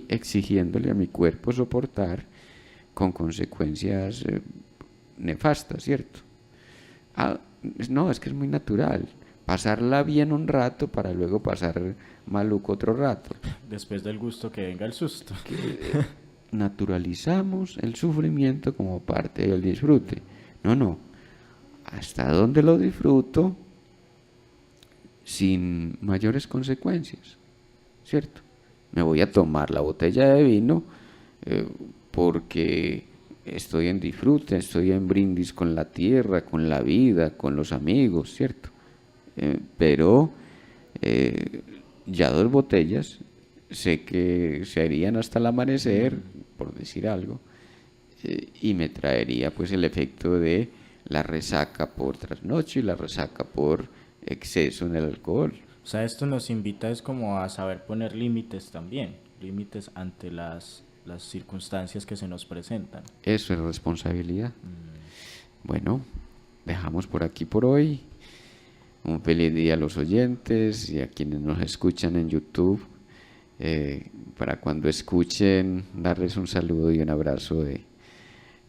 exigiéndole a mi cuerpo soportar con consecuencias nefastas, ¿cierto? No, es que es muy natural. Pasarla bien un rato para luego pasar maluco otro rato. Después del gusto que venga el susto. Naturalizamos el sufrimiento como parte del disfrute. No. ¿Hasta dónde lo disfruto? Sin mayores consecuencias, ¿cierto? Me voy a tomar la botella de vino porque estoy en disfrute, estoy en brindis con la tierra, con la vida, con los amigos, ¿cierto? Pero ya 2 botellas sé que se harían hasta el amanecer, por decir algo, y me traería pues el efecto de la resaca por trasnocho y la resaca por exceso en el alcohol. O sea, esto nos invita es como a saber poner límites también, límites ante las circunstancias que se nos presentan. Eso es responsabilidad. Bueno, dejamos por aquí por hoy. Un feliz día a los oyentes y a quienes nos escuchan en YouTube. Para cuando escuchen, darles un saludo y un abrazo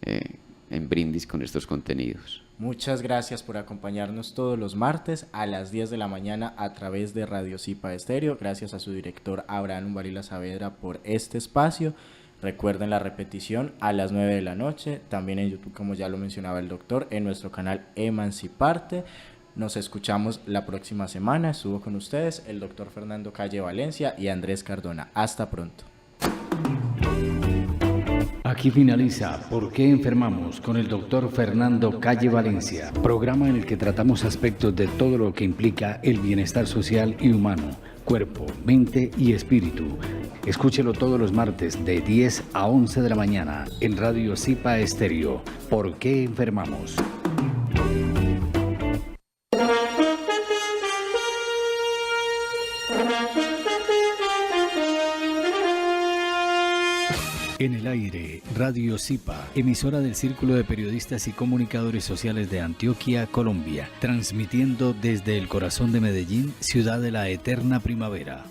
en brindis con estos contenidos. Muchas gracias por acompañarnos todos los martes a las 10 de la mañana a través de Radio Zipa Estéreo. Gracias a su director Abraham Varila Saavedra por este espacio. Recuerden la repetición a las 9 de la noche, también en YouTube, como ya lo mencionaba el doctor, en nuestro canal Emanciparte. Nos escuchamos la próxima semana. Estuvo con ustedes el doctor Fernando Calle Valencia y Andrés Cardona. Hasta pronto. Aquí finaliza ¿Por qué enfermamos? Con el doctor Fernando Calle Valencia, programa en el que tratamos aspectos de todo lo que implica el bienestar social y humano, cuerpo, mente y espíritu. Escúchelo todos los martes de 10 a 11 de la mañana en Radio Zipa Estéreo. ¿Por qué enfermamos? En el aire, Radio Zipa, emisora del Círculo de Periodistas y Comunicadores Sociales de Antioquia, Colombia, transmitiendo desde el corazón de Medellín, ciudad de la eterna primavera.